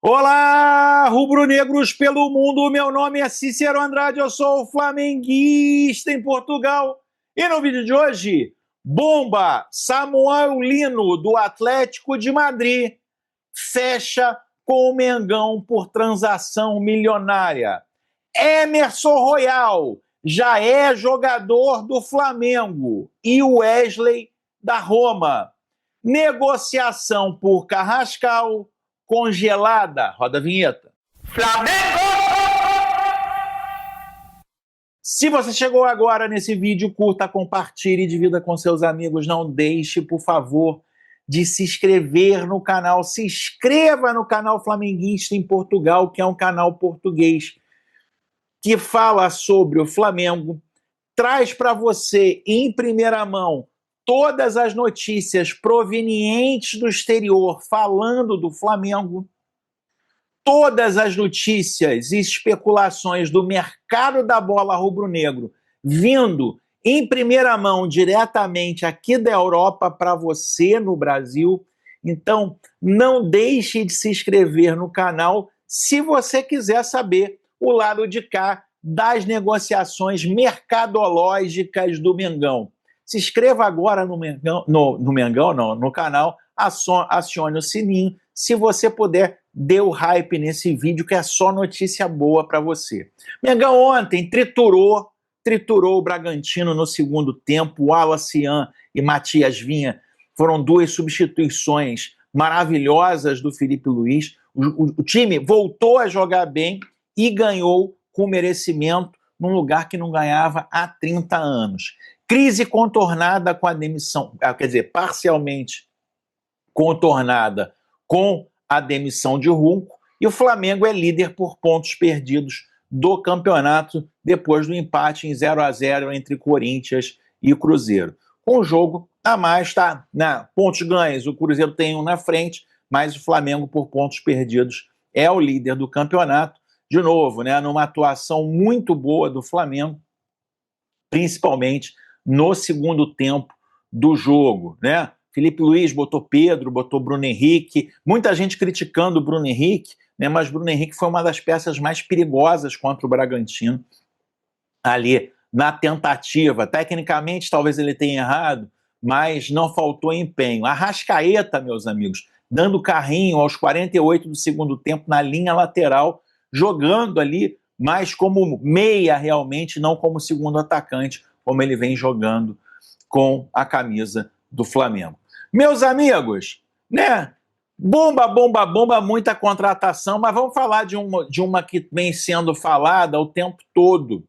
Olá, rubro-negros pelo mundo, meu nome é Cícero Andrade, eu sou flamenguista em Portugal. E no vídeo de hoje, bomba, Samuel Lino, do Atlético de Madrid, fecha com o Mengão por transação milionária. Emerson Royal já é jogador do Flamengo e o Wesley da Roma. Negociação por Carrascal congelada. Roda a vinheta. Flamengo! Se você chegou agora nesse vídeo, curta, compartilhe e divida com seus amigos. Não deixe, por favor, de se inscrever no canal. Se inscreva no canal Flamenguista em Portugal, que é um canal português que fala sobre o Flamengo, traz para você em primeira mão todas as notícias provenientes do exterior falando do Flamengo, todas as notícias e especulações do mercado da bola rubro-negro vindo em primeira mão diretamente aqui da Europa para você no Brasil. Então, não deixe de se inscrever no canal se você quiser saber o lado de cá das negociações mercadológicas do Mengão. Se inscreva agora no Mengão, no canal, acione o sininho. Se você puder, dê o hype nesse vídeo, que é só notícia boa para você. Mengão ontem triturou o Bragantino no segundo tempo. O Wallace e Matias Vinha foram duas substituições maravilhosas do Felipe Luiz. O time voltou a jogar bem e ganhou com merecimento num lugar que não ganhava há 30 anos. Crise contornada com a demissão, quer dizer, parcialmente contornada com a demissão de Runco, e o Flamengo é líder por pontos perdidos do campeonato depois do empate em 0-0 entre Corinthians e Cruzeiro. Com o jogo a mais, tá? Pontos ganhos, o Cruzeiro tem um na frente, mas o Flamengo, por pontos perdidos, é o líder do campeonato. De novo, numa atuação muito boa do Flamengo, principalmente no segundo tempo do jogo, Felipe Luiz botou Pedro, botou Bruno Henrique, muita gente criticando o Bruno Henrique, mas Bruno Henrique foi uma das peças mais perigosas contra o Bragantino, ali na tentativa. Tecnicamente, talvez ele tenha errado, mas não faltou empenho. Arrascaeta, meus amigos, dando carrinho aos 48 do segundo tempo na linha lateral, jogando ali mais como meia realmente, não como segundo atacante, como ele vem jogando com a camisa do Flamengo. Meus amigos, bomba, bomba, bomba, muita contratação, mas vamos falar de uma que vem sendo falada o tempo todo,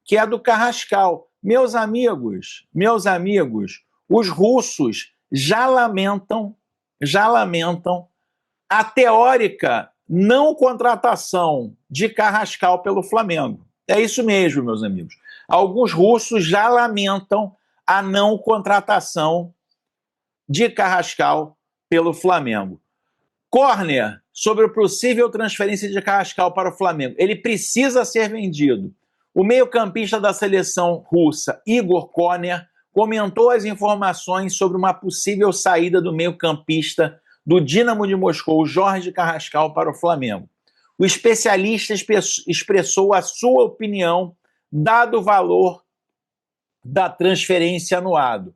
que é a do Carrascal. Meus amigos, os russos já lamentam a teórica não contratação de Carrascal pelo Flamengo. É isso mesmo, meus amigos. Alguns russos já lamentam a não contratação de Carrascal pelo Flamengo. Corner, sobre a possível transferência de Carrascal para o Flamengo. Ele precisa ser vendido. O meio-campista da seleção russa, Igor Corner, comentou as informações sobre uma possível saída do meio-campista do Dínamo de Moscou, Jorge Carrascal, para o Flamengo. O especialista expressou a sua opinião, dado o valor da transferência anuado.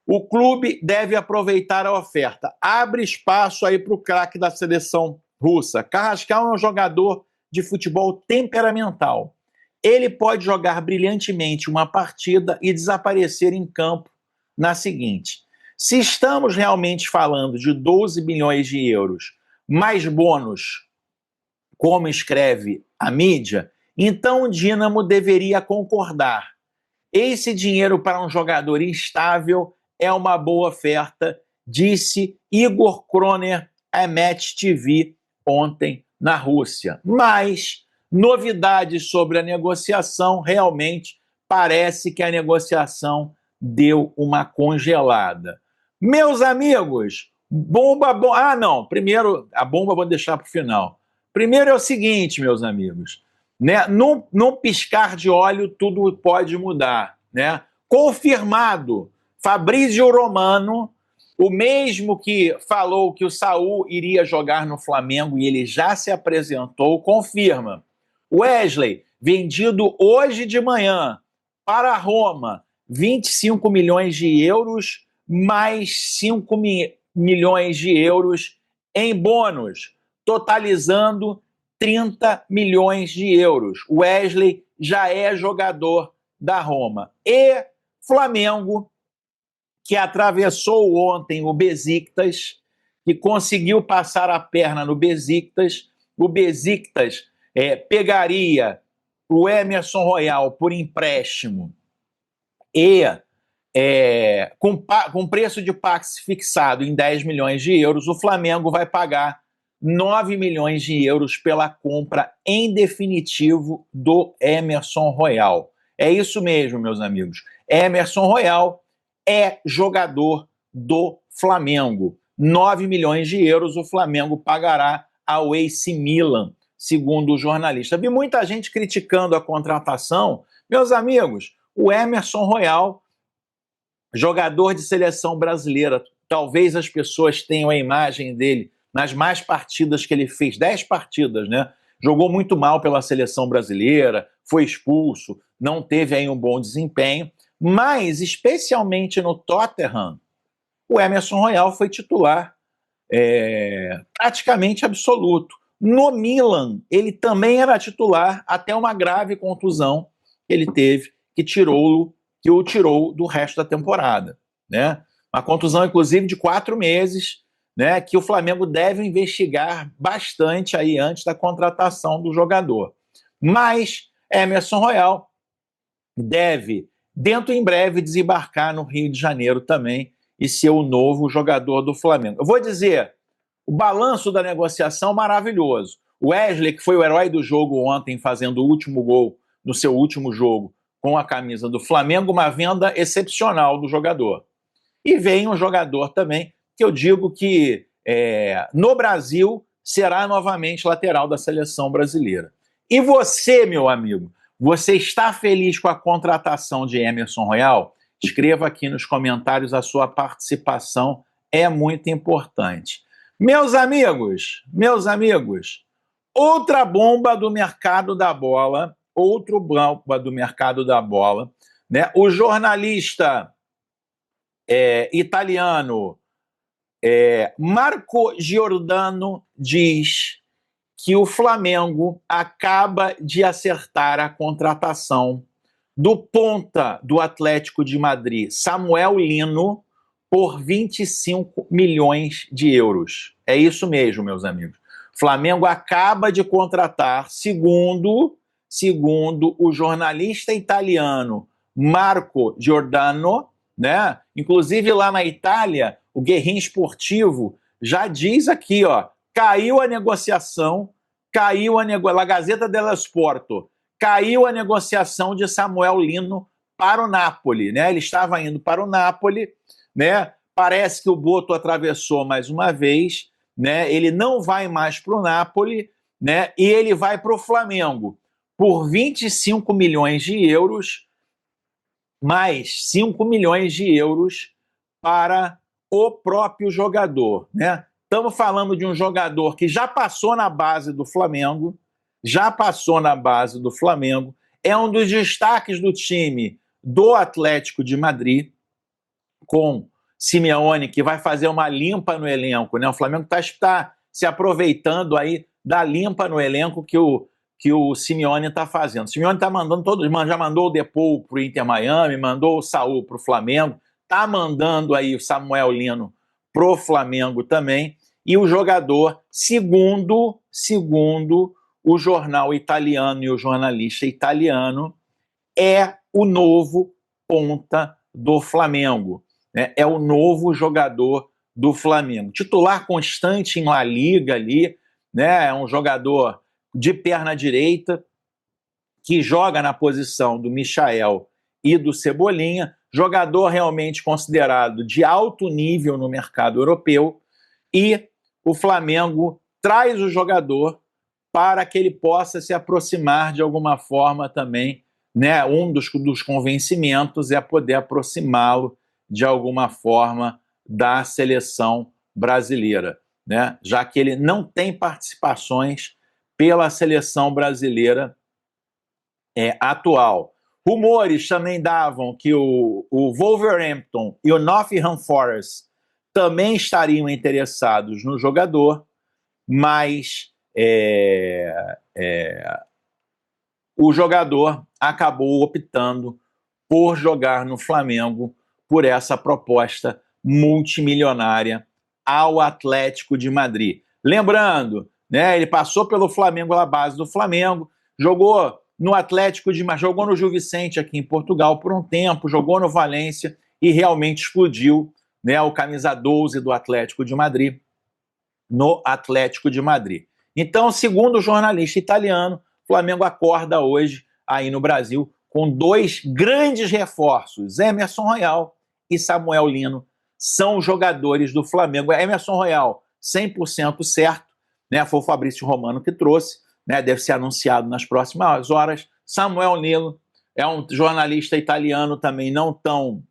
O clube deve aproveitar a oferta. Abre espaço aí para o craque da seleção russa. Carrascal é um jogador de futebol temperamental. Ele pode jogar brilhantemente uma partida e desaparecer em campo na seguinte. Se estamos realmente falando de 12 bilhões de euros, mais bônus, como escreve a mídia, então o Dínamo deveria concordar. Esse dinheiro para um jogador instável é uma boa oferta, disse Igor Kroner à Match TV ontem na Rússia. Mas novidades sobre a negociação, realmente parece que a negociação deu uma congelada. Meus amigos, bomba... primeiro, a bomba vou deixar para o final. Primeiro é o seguinte, meus amigos, num piscar de olho tudo pode mudar, Confirmado, Fabrício Romano o mesmo que falou que o Saul iria jogar no Flamengo e ele já se apresentou, confirma. Wesley, vendido hoje de manhã para a Roma, 25 milhões de euros, mais 5 milhões de euros em bônus, totalizando 30 milhões de euros. Wesley já é jogador da Roma. E Flamengo, que atravessou ontem o Besiktas, que conseguiu passar a perna no Besiktas. O Besiktas pegaria o Emerson Royal por empréstimo e com preço de Pax fixado em 10 milhões de euros, o Flamengo vai pagar 9 milhões de euros pela compra em definitivo do Emerson Royal. É isso mesmo, meus amigos. Emerson Royal é jogador do Flamengo. 9 milhões de euros o Flamengo pagará ao AC Milan, segundo o jornalista. Vi muita gente criticando a contratação. Meus amigos, o Emerson Royal, jogador de seleção brasileira, talvez as pessoas tenham a imagem dele nas mais partidas que ele fez, 10 partidas, né? Jogou muito mal pela seleção brasileira, foi expulso, não teve aí um bom desempenho, mas, especialmente no Tottenham, o Emerson Royal foi titular praticamente absoluto. No Milan, ele também era titular até uma grave contusão que ele teve, que o tirou do resto da temporada, né? Uma contusão, inclusive, de 4 meses, né, que o Flamengo deve investigar bastante aí antes da contratação do jogador. Mas Emerson Royal deve, dentro em breve, desembarcar no Rio de Janeiro também e ser o novo jogador do Flamengo. Eu vou dizer, o balanço da negociação maravilhoso. O Wesley, que foi o herói do jogo ontem, fazendo o último gol no seu último jogo com a camisa do Flamengo, uma venda excepcional do jogador. E vem um jogador também que eu digo que no Brasil será novamente lateral da seleção brasileira. E você, meu amigo, você está feliz com a contratação de Emerson Royal? Escreva aqui nos comentários, a sua participação é muito importante. Meus amigos, outra bomba do mercado da bola, né? O jornalista italiano Marco Giordano diz que o Flamengo acaba de acertar a contratação do ponta do Atlético de Madrid, Samuel Lino, por 25 milhões de euros. É isso mesmo, meus amigos. O Flamengo acaba de contratar, segundo o jornalista italiano Marco Giordano, né? Inclusive lá na Itália, o Guerrinho Esportivo já diz aqui, ó, caiu a negociação, La Gazzetta dello Sport, caiu a negociação de Samuel Lino para o Napoli, né? Ele estava indo para o Napoli, né? Parece que o Boto atravessou mais uma vez, né? Ele não vai mais para o Napoli, né? E ele vai para o Flamengo por 25 milhões de euros, mais 5 milhões de euros para o próprio jogador, né? Estamos falando de um jogador que já passou na base do Flamengo, é um dos destaques do time do Atlético de Madrid, com Simeone, que vai fazer uma limpa no elenco, né? O Flamengo está se aproveitando aí da limpa no elenco que o Simeone está fazendo. O Simeone está mandando todos, já mandou o Depou para o Inter Miami, mandou o Saul para o Flamengo, está mandando aí o Samuel Lino para o Flamengo também, e o jogador, segundo o jornal italiano e o jornalista italiano, é o novo ponta do Flamengo, né? É o novo jogador do Flamengo. Titular constante em La Liga ali, né? É um jogador de perna direita, que joga na posição do Michael e do Cebolinha, jogador realmente considerado de alto nível no mercado europeu, e o Flamengo traz o jogador para que ele possa se aproximar de alguma forma também, né? Um dos convencimentos é poder aproximá-lo de alguma forma da seleção brasileira, né? Já que ele não tem participações pela seleção brasileira atual. Rumores também davam que o Wolverhampton e o Nottingham Forest também estariam interessados no jogador, mas o jogador acabou optando por jogar no Flamengo por essa proposta multimilionária ao Atlético de Madrid. Lembrando, né, ele passou pelo Flamengo, a base do Flamengo, jogou no Atlético de Madrid, jogou no Gil Vicente aqui em Portugal por um tempo, jogou no Valência e realmente explodiu, né, o camisa 12 do Atlético de Madrid no Atlético de Madrid. Então, segundo o jornalista italiano, o Flamengo acorda hoje aí no Brasil com dois grandes reforços, Emerson Royal e Samuel Lino, são jogadores do Flamengo. Emerson Royal, 100% certo, né? Foi o Fabrício Romano que trouxe, né? Deve ser anunciado nas próximas horas. Samuel Lino é um jornalista italiano também não tão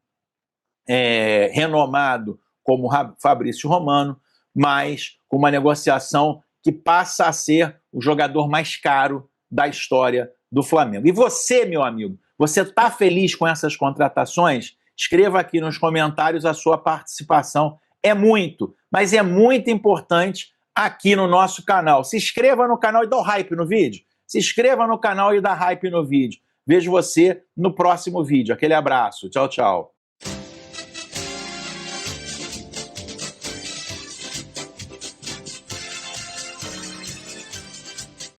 renomado como Fabrício Romano, mas com uma negociação que passa a ser o jogador mais caro da história do Flamengo. E você, meu amigo, você está feliz com essas contratações? Escreva aqui nos comentários a sua participação. É muito, mas é muito importante aqui no nosso canal. Se inscreva no canal e dá o hype no vídeo. Se inscreva no canal e dá hype no vídeo. Vejo você no próximo vídeo. Aquele abraço. Tchau, tchau.